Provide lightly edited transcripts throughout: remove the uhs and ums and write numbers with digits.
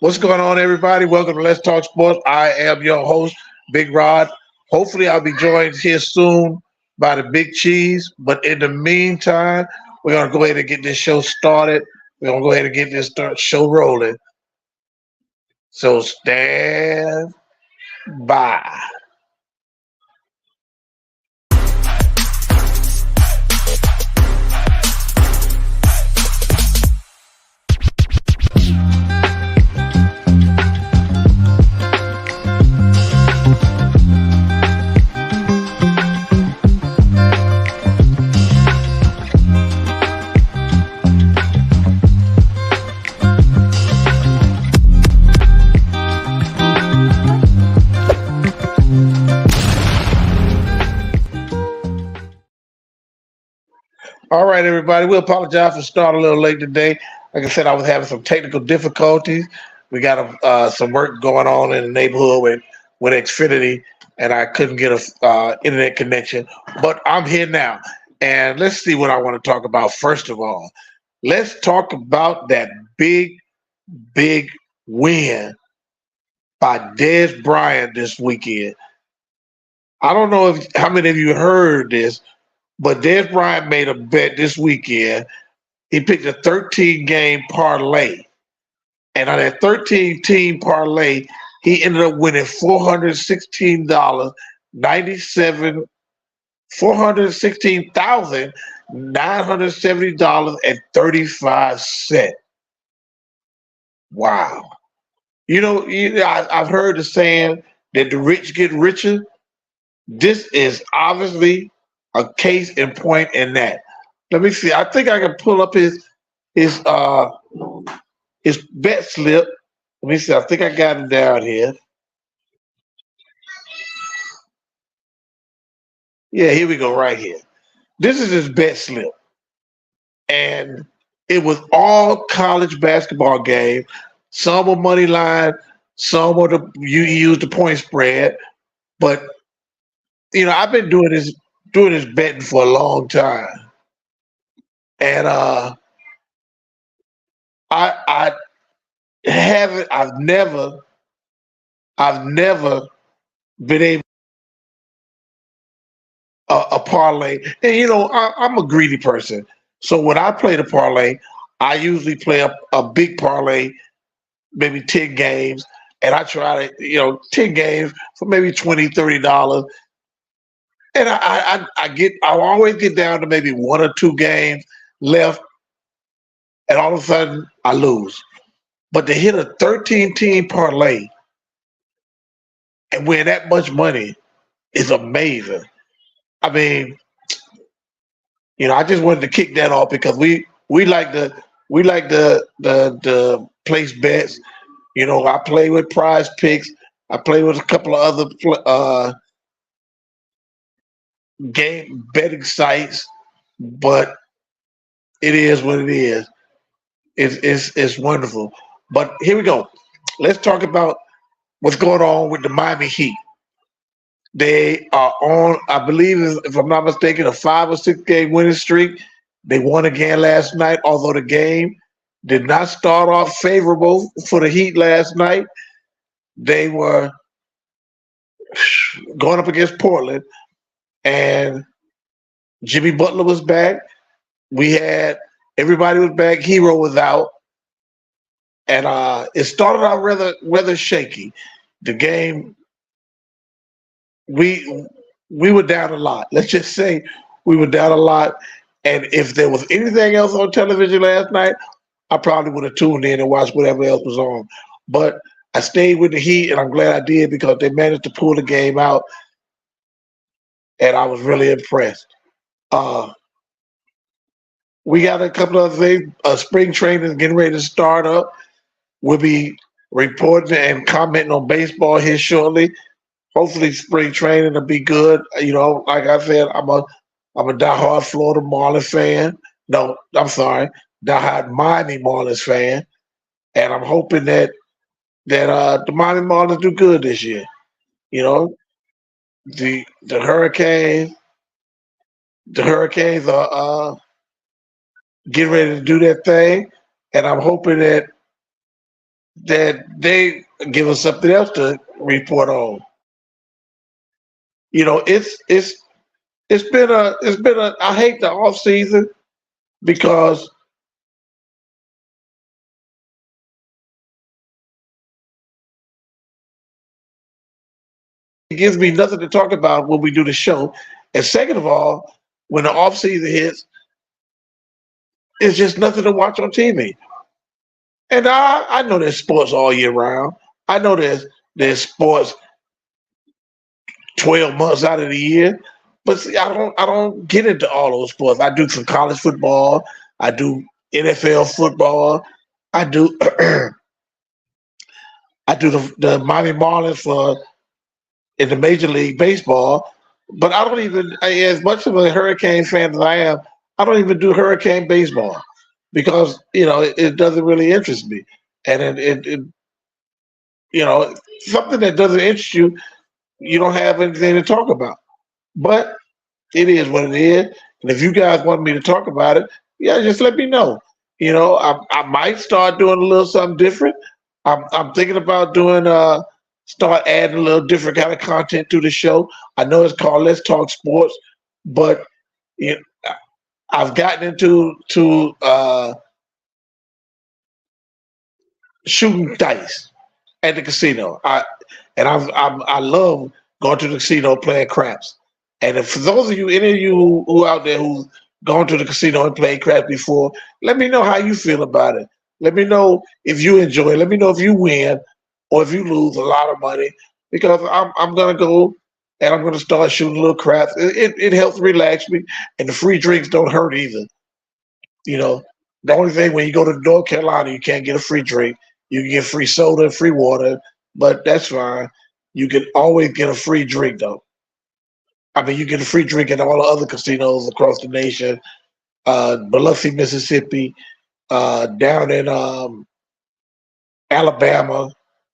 What's going on, everybody? Welcome to Let's Talk Sports. I am your host, Big Rod. Hopefully, I'll be joined here soon by the Big Cheese. But in the meantime, we're going to go ahead and get this show started. We're going to go ahead and get this show rolling. So stand by. All right, everybody. We apologize for starting a little late today. Like I said, I was having some technical difficulties. We got some work going on in the neighborhood with Xfinity, and I couldn't get a internet connection. But I'm here now, and let's see what I want to talk about. First of all, let's talk about that big win by Dez Bryant this weekend. I don't know if how many of you heard this, but Dez Bryant made a bet this weekend. He picked a 13 game parlay. And on that 13 team parlay, he ended up winning $416.97, $416,970.35. Wow. I've heard the saying that the rich get richer. This is obviously a case in point in that. Let me see. I think I can pull up his his bet slip. Let me see. I think I got it down here. Yeah, here we go. Right here. This is his bet slip, and it was all college basketball games. Some were money line, some were you used the point spread. But I've been doing this betting for a long time, and I haven't. I've never been able a parlay. And I'm a greedy person, so when I play the parlay, I usually play a big parlay, maybe 10 games, and I try to 10 games for maybe $20-$30. And I always get down to maybe one or two games left, and all of a sudden I lose. But to hit a 13 team parlay and win that much money is amazing. I mean, I just wanted to kick that off because we like the place bets. I play with Prize Picks. I play with a couple of other game betting sites, but it is what it is. It's wonderful. But here we go. Let's talk about what's going on with the Miami Heat. They are on, I believe, if I'm not mistaken, a 5 or 6 game winning streak. They won again last night, although the game did not start off favorable for the Heat last night. They were going up against Portland, and Jimmy Butler was back. Everybody was back. Hero was out, and it started out rather shaky. The game, we were down a lot. Let's just say we were down a lot. And if there was anything else on television last night, I probably would have tuned in and watched whatever else was on. But I stayed with the Heat, and I'm glad I did because they managed to pull the game out, and I was really impressed. We got a couple of things. Spring training is getting ready to start up. We'll be reporting and commenting on baseball here shortly. Hopefully, spring training will be good. Like I said, I'm a diehard Florida Marlins fan. No, I'm sorry, diehard Miami Marlins fan, and I'm hoping that the Miami Marlins do good this year. You know, the Hurricanes are getting ready to do their thing, and I'm hoping that that they give us something else to report on. You know, it's been a I hate the off season because it gives me nothing to talk about when we do the show. And second of all, when the off season hits, it's just nothing to watch on TV. And I know there's sports all year round. I know there's sports 12 months out of the year. But see, I don't get into all those sports. I do some college football. I do NFL football. I do I do the Miami Marlins for in the Major League Baseball. But I don't even, as much of a Hurricane fan as I am, I don't even do Hurricane baseball because it doesn't really interest me. And it something that doesn't interest you, you don't have anything to talk about. But it is what it is. And if you guys want me to talk about it, yeah, just let me know. I might start doing a little something different. I'm thinking about doing start adding a little different kind of content to the show. I know it's called Let's Talk Sports, but you I've gotten into to shooting dice at the casino. I love going to the casino playing craps. And if for those of you, any of you who out there who's gone to the casino and played craps before, let me know how you feel about it. Let me know if you enjoy it. Let me know if you win or if you lose a lot of money because I'm gonna go and I'm gonna start shooting little craps. It helps relax me, and the free drinks don't hurt either. You know, the only thing when you go to North Carolina, you can't get a free drink. You can get free soda and free water, but that's fine. You can always get a free drink though. I mean, you get a free drink at all the other casinos across the nation. Biloxi, Mississippi, down in Alabama,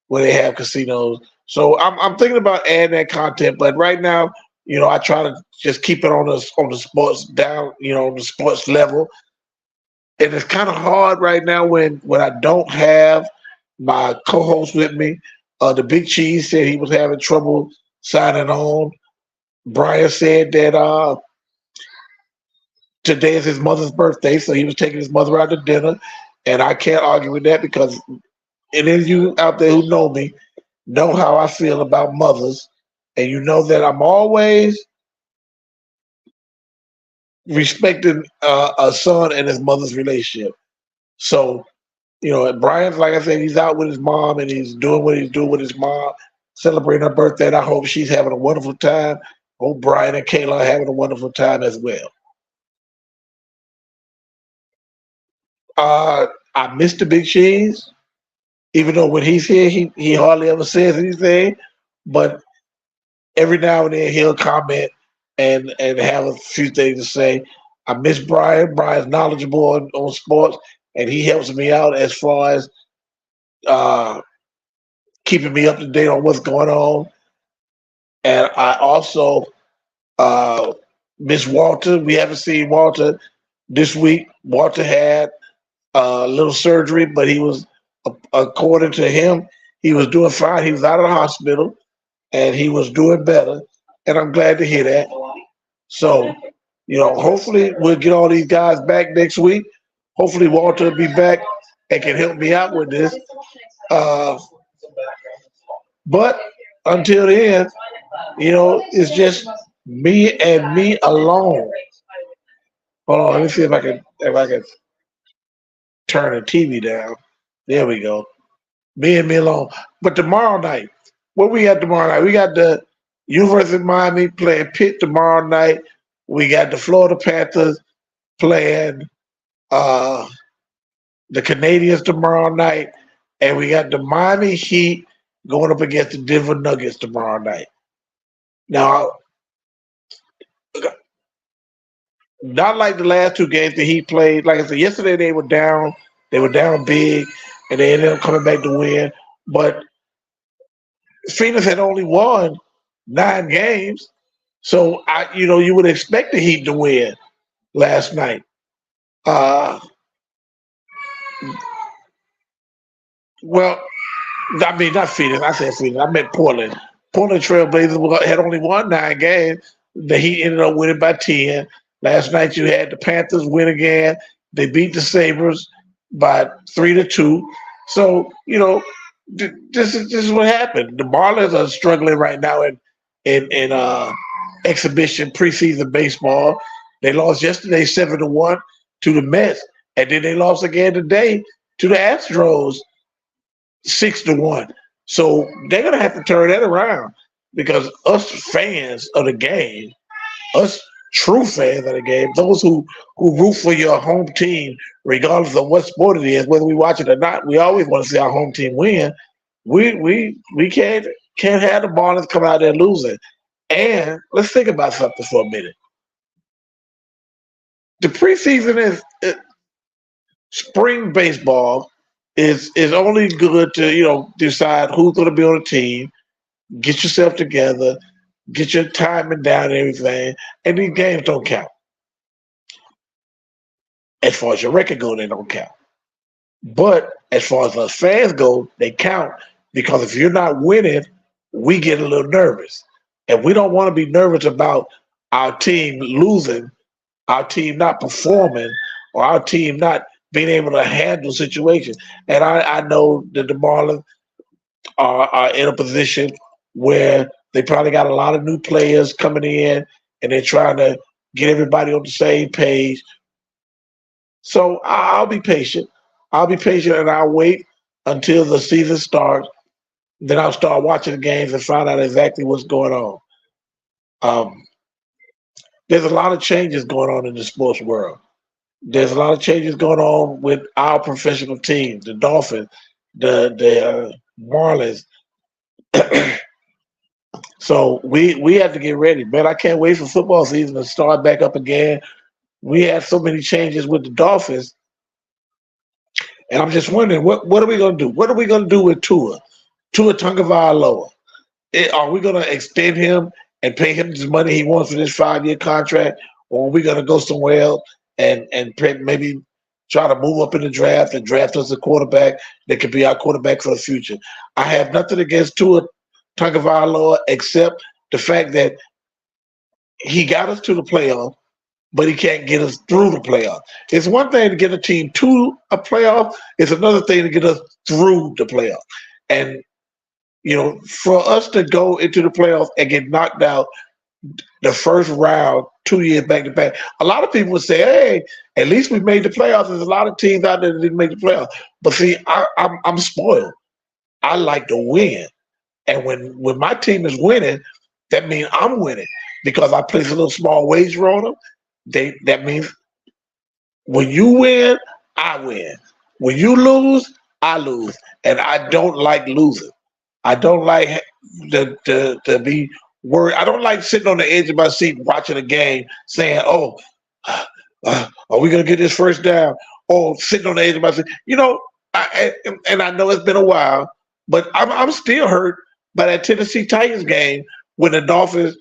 where they have casinos. So I'm thinking about adding that content, but right now, I try to just keep it on the sports down, on the sports level. And it's kind of hard right now when I don't have my co-host with me. The Big Cheese said he was having trouble signing on. Brian said that today is his mother's birthday, so he was taking his mother out to dinner, and I can't argue with that because any of you out there who know me know how I feel about mothers, and you know that I'm always respecting a son and his mother's relationship. So, Brian's, like I said, he's out with his mom and he's doing what he's doing with his mom, celebrating her birthday. And I hope she's having a wonderful time. Hope Brian and Kayla are having a wonderful time as well. I miss the Big Cheese, even though when he's here, he hardly ever says anything. But every now and then he'll comment and have a few things to say. I miss Brian. Brian's knowledgeable on sports, and he helps me out as far as uh, keeping me up to date on what's going on. And I also uh, miss Walter. We haven't seen Walter this week. Walter had a little surgery, but he was, according to him, he was doing fine. He was out of the hospital, and he was doing better. And I'm glad to hear that. So, hopefully we'll get all these guys back next week. Hopefully Walter will be back and can help me out with this. Uh, but until then, it's just me and me alone. Hold on, let me see if I can turn the TV down. There we go. Me and me alone. But tomorrow night, what we got tomorrow night? We got the University of Miami playing Pitt tomorrow night. We got the Florida Panthers playing uh, the Canadians tomorrow night, and we got the Miami Heat going up against the Denver Nuggets tomorrow night. Now, not like the last two games that he played. Like I said, yesterday they were down. They were down big, and they ended up coming back to win. But Phoenix had only won 9 games, so you would expect the Heat to win last night. Uh, well, I mean, not Phoenix. I said Phoenix. I meant Portland. Portland Trailblazers had only won 9 games. The Heat ended up winning by 10. Last night you had the Panthers win again. They beat the Sabres by 3-2. So, this is what happened. The Marlins are struggling right now in exhibition preseason baseball. They lost yesterday 7-1 to the Mets, and then they lost again today to the Astros 6-1. So they're gonna have to turn that around because us fans of the game, us true fans of the game, those who root for your home team, regardless of what sport it is, whether we watch it or not, we always want to see our home team win. We can't have the Marlins come out there losing. And let's think about something for a minute. The preseason is spring baseball is only good to decide who's going to be on the team, get yourself together, get your timing down and everything, and these games don't count. As far as your record goes, they don't count. But as far as us fans go, they count because if you're not winning, we get a little nervous. And we don't want to be nervous about our team losing, our team not performing, or our team not being able to handle situations. And I know that the Marlins are in a position where they probably got a lot of new players coming in and they're trying to get everybody on the same page. So I'll be patient. I'll be patient and I'll wait until the season starts. Then I'll start watching the games and find out exactly what's going on. There's a lot of changes going on in the sports world. There's a lot of changes going on with our professional teams, the Dolphins, the Marlins. So we have to get ready, man. I can't wait for football season to start back up again. We had so many changes with the Dolphins, and I'm just wondering what are we going to do? What are we going to do with Tua Tagovailoa? Are we going to extend him and pay him the money he wants for this 5-year contract, or are we going to go somewhere else and maybe try to move up in the draft and draft us a quarterback that could be our quarterback for the future? I have nothing against Tua Tagovailoa except the fact that he got us to the playoff, but he can't get us through the playoff. It's one thing to get a team to a playoff. It's another thing to get us through the playoff. And, for us to go into the playoffs and get knocked out the first round 2 years back to back, a lot of people would say, hey, at least we made the playoffs. There's a lot of teams out there that didn't make the playoffs. But see, I'm spoiled. I like to win. And when my team is winning, that means I'm winning because I place a little small wager on them. That means when you win, I win. When you lose, I lose. And I don't like losing. I don't like to be worried. I don't like sitting on the edge of my seat watching a game saying, oh, are we going to get this first down? Oh, sitting on the edge of my seat. And I know it's been a while, but I'm still hurt by that Tennessee Titans game when the Dolphins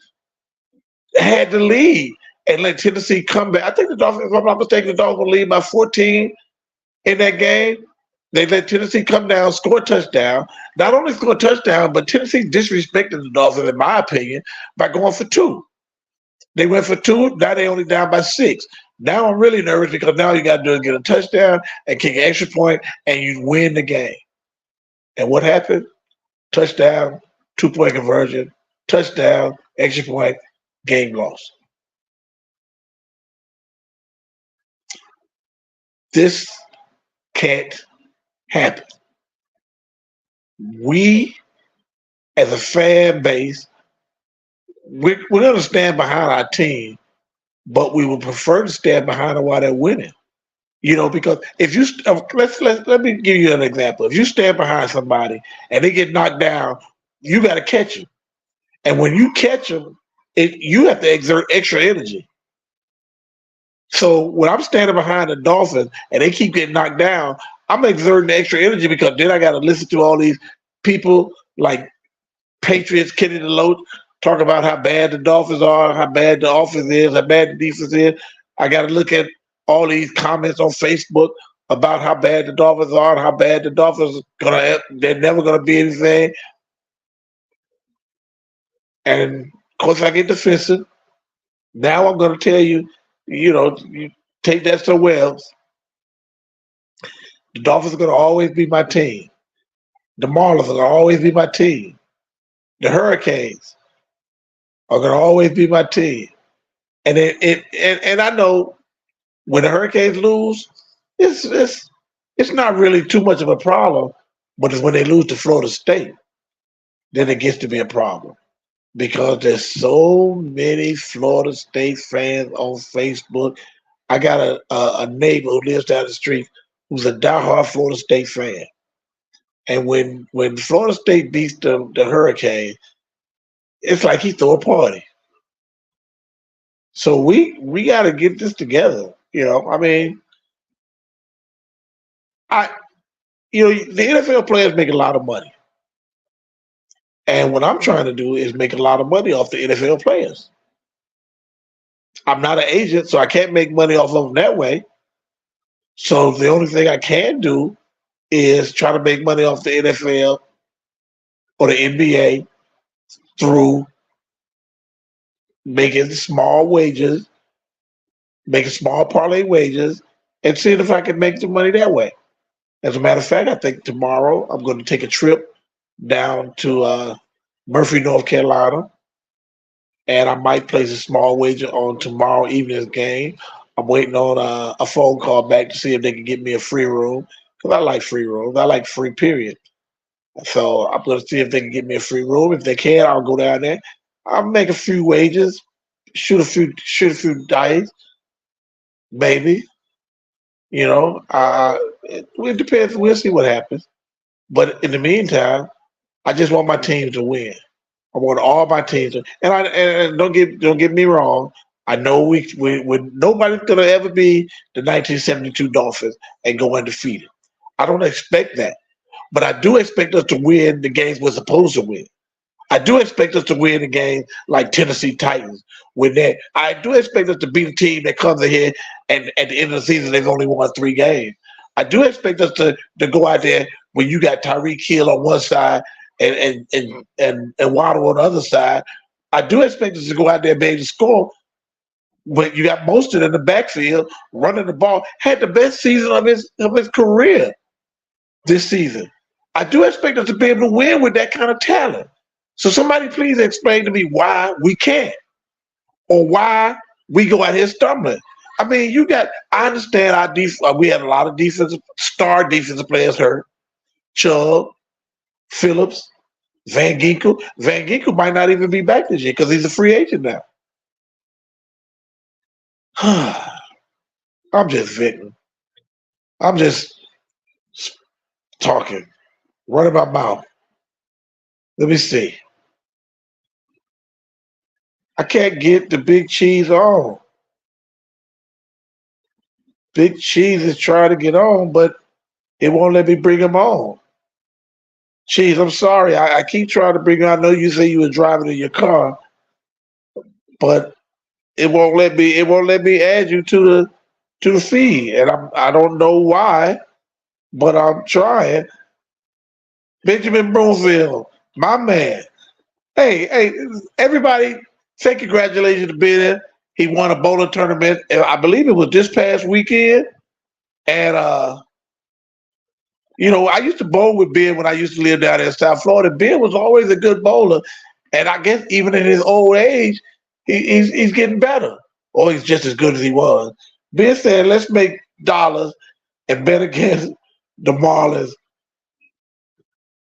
had the lead and let Tennessee come back. I think the Dolphins, if I'm not mistaken, the Dolphins will lead by 14 in that game. They let Tennessee come down, score a touchdown. Not only score a touchdown, but Tennessee disrespected the Dolphins, in my opinion, by going for 2. They went for 2. Now they only down by 6. Now I'm really nervous because now you got to do is get a touchdown and kick an extra point, and you win the game. And what happened? Touchdown, 2-point conversion, touchdown, extra point, game lost. This can't happen. We, as a fan base, we're going to stand behind our team, but we would prefer to stand behind them while they're winning. Because if you let me give you an example. If you stand behind somebody and they get knocked down, you got to catch them. And when you catch them, you have to exert extra energy. So when I'm standing behind the Dolphins and they keep getting knocked down, I'm exerting extra energy because then I got to listen to all these people like Patriots, Kenny DeLoach, talk about how bad the Dolphins are, how bad the offense is, how bad the defense is. I got to look at all these comments on Facebook about how bad the Dolphins are and how bad the Dolphins they're never gonna be anything. And of course I get defensive. Now I'm gonna tell you, you take that somewhere else. The Dolphins are gonna always be my team. The Marlins are gonna always be my team. The Hurricanes are gonna always be my team. And and I know when the Hurricanes lose, it's not really too much of a problem, but it's when they lose to Florida State, then it gets to be a problem. Because there's so many Florida State fans on Facebook. I got a neighbor who lives down the street who's a diehard Florida State fan. And when Florida State beats the Hurricane, it's like he threw a party. So we got to get this together. I mean, the NFL players make a lot of money. And what I'm trying to do is make a lot of money off the NFL players. I'm not an agent, so I can't make money off of them that way. So the only thing I can do is try to make money off the NFL or the NBA through making small wages, making small parlay wages, and seeing if I can make the money that way. As a matter of fact, I think tomorrow I'm going to take a trip down to Murphy, North Carolina, and I might place a small wager on tomorrow evening's game. I'm waiting on a phone call back to see if they can get me a free room, because I like free rooms. I like free, period. So I'm going to see if they can get me a free room. If they can, I'll go down there. I'll make a few wagers, shoot a few dice, maybe. It depends. We'll see what happens. But in the meantime, I just want my team to win. I want all my teams to, and don't get me wrong. I know we nobody's gonna ever be the 1972 Dolphins and go undefeated. I don't expect that, but I do expect us to win the games we're supposed to win. I do expect us to win the game like Tennessee Titans. I do expect us to beat a team that comes in here and at the end of the season they've only won 3 games. I do expect us to go out there when you got Tyreek Hill on one side and Waddle on the other side. I do expect us to go out there and be able to score. But you got Mostert in the backfield running the ball. Had the best season of his career this season. I do expect us to be able to win with that kind of talent. So somebody please explain to me why we can't, or why we go out here stumbling. I mean, I understand we had a lot of star defensive players hurt. Chubb, Phillips, Van Ginkel. Van Ginkel might not even be back this year because he's a free agent now. I'm just venting. I'm just talking, running my mouth. Let me see. I can't get the Big Cheese on. Big Cheese is trying to get on, but it won't let me bring him on. Cheese, I'm sorry. I keep trying to bring him. I know you say you were driving in your car, but it won't let me. It won't let me add you to the feed, and I don't know why, but I'm trying. Benjamin Broomfield, my man. Hey, everybody! Say congratulations to Ben. He won a bowling tournament. I believe it was this past weekend. And, I used to bowl with Ben when I used to live down there in South Florida. Ben was always a good bowler. And I guess even in his old age, he's getting better. Or he's just as good as he was. Ben said, let's make dollars and bet against the Marlins.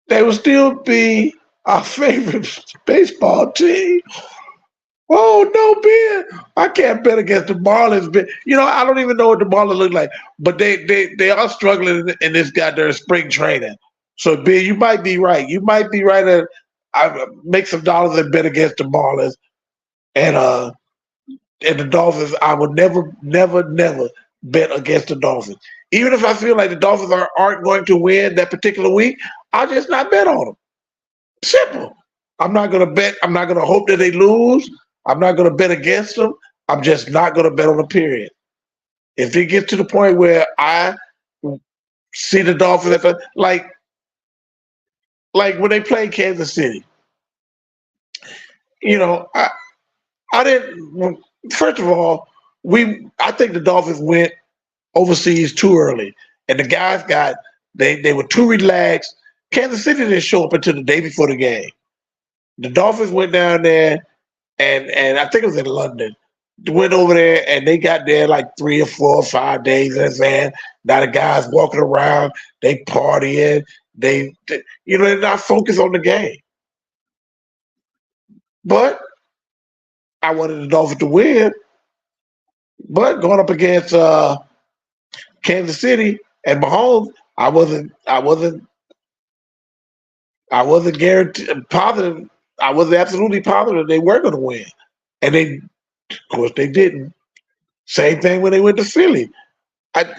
They will still be our favorite baseball team. Oh no, Ben! I can't bet against the Marlins. Ben. I don't even know what the Marlins look like, but they are struggling in this goddamn spring training. So Ben, you might be right. You might be right. That I make some dollars and bet against the Marlins, and the Dolphins. I would never bet against the Dolphins. Even if I feel like the Dolphins aren't going to win that particular week, I'll just not bet on them. Simple. I'm not going to bet. I'm not going to hope that they lose. I'm not going to bet against them. I'm just not going to bet on them, period. If it gets to the point where I see the Dolphins at like when they played Kansas City. You know, I didn't. First of all, I think the Dolphins went overseas too early, and the guys they were too relaxed. Kansas City didn't show up until the day before the game. The Dolphins went down there, and I think it was in London. Went over there and they got there like 3 or 4 or 5 days in advance. Now the guys walking around, they partying, they're not focused on the game. But I wanted the Dolphins to win. But going up against Kansas City and Mahomes, I wasn't guaranteed positive. I was absolutely positive they were going to win, and of course, they didn't. Same thing when they went to Philly. I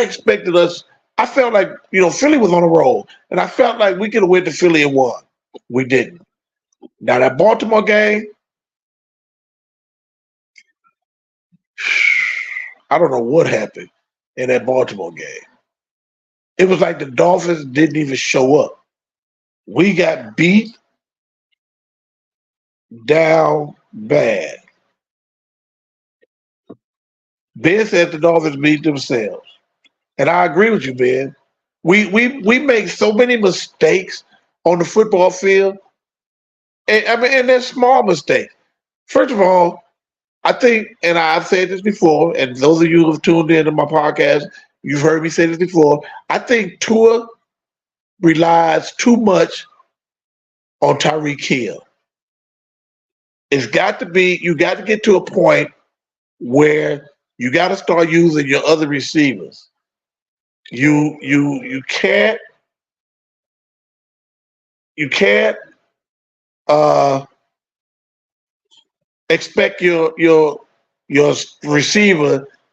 expected us. I felt like Philly was on a roll, and I felt like we could have went to Philly and won. We didn't. Now that Baltimore game, I don't know what happened in that Baltimore game. It was like the Dolphins didn't even show up. We got beat down bad. Ben said the Dolphins beat themselves. And I agree with you, Ben. We make so many mistakes on the football field. And they're small mistakes. First of all, I think, and I've said this before, and those of you who have tuned into my podcast, you've heard me say this before. I think Tua relies too much on Tyreek Hill. You got to get to a point where you got to start using your other receivers. You can't expect your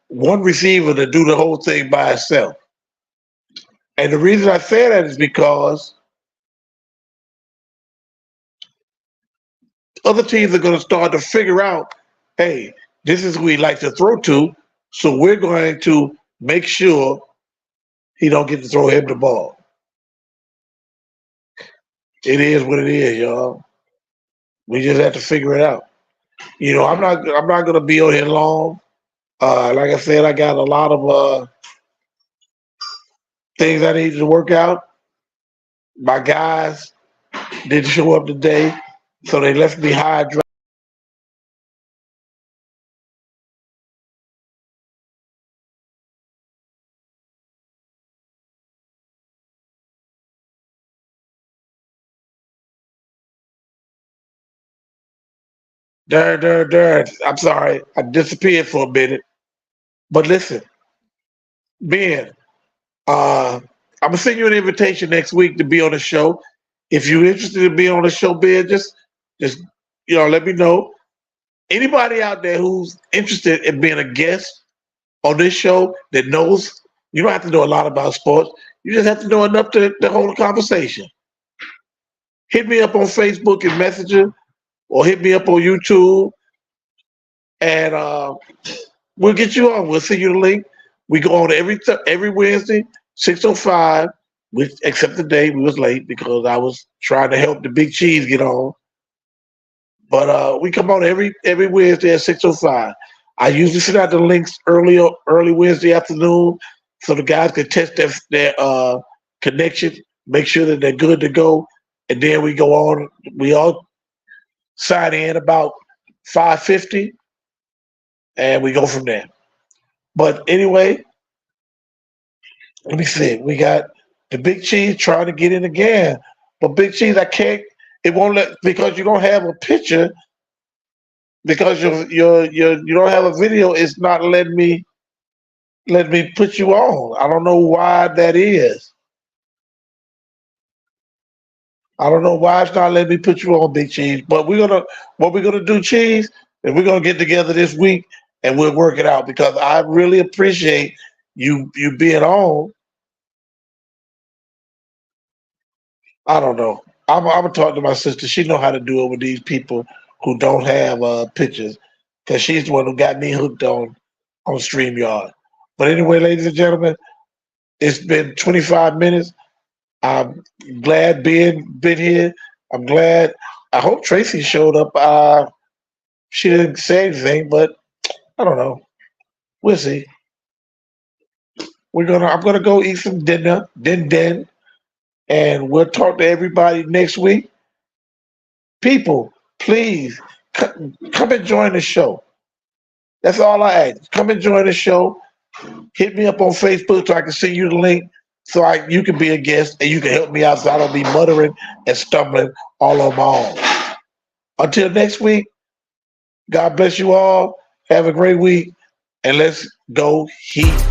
one receiver to do the whole thing by itself. And the reason I say that is because other teams are going to start to figure out, hey, this is who he likes to throw to, so we're going to make sure he don't get to throw him the ball. It is what it is, y'all. We just have to figure it out. I'm not going to be on here long. Like I said, I got a lot of things I need to work out. My guys didn't show up today, so they left me high and dry. Darn. I'm sorry. I disappeared for a minute. But listen, Ben, I'm going to send you an invitation next week to be on the show. If you're interested in being on the show, Ben, just let me know. Anybody out there who's interested in being a guest on this show that knows, you don't have to know a lot about sports. You just have to know enough to hold a conversation. Hit me up on Facebook and Messenger, or hit me up on YouTube, and we'll get you on. We'll send you the link. We go on every Wednesday, 6:05. Except the day we was late because I was trying to help the Big Cheese get on. But we come on every Wednesday at 6:05. I usually send out the links early Wednesday afternoon so the guys can test their connection, make sure that they're good to go, and then we go on. We all sign in about 5:50, and we go from there. But anyway, let me see. We got the Big Cheese trying to get in again, but Big Cheese, I can't. It won't let, because you don't have a picture. Because you don't have a video. It's not letting me put you on. I don't know why that is. I don't know why it's not letting me put you on, Big Cheese. But what we're gonna do, Cheese, is we're gonna get together this week and we'll work it out, because I really appreciate you being on. I don't know. I'm gonna talk to my sister. She know how to do it with these people who don't have pictures, because she's the one who got me hooked on StreamYard. But anyway, ladies and gentlemen, it's been 25 minutes. I'm glad being been here. I'm glad. I hope Tracy showed up. She didn't say anything, but I don't know. We'll see. I'm gonna go eat some dinner, and we'll talk to everybody next week. People, please come and join the show. That's all I ask. Come and join the show. Hit me up on Facebook so I can send you the link so you can be a guest and you can help me out so I don't be muttering and stumbling all on my own. Until next week, God bless you all. Have a great week, and let's go Heat.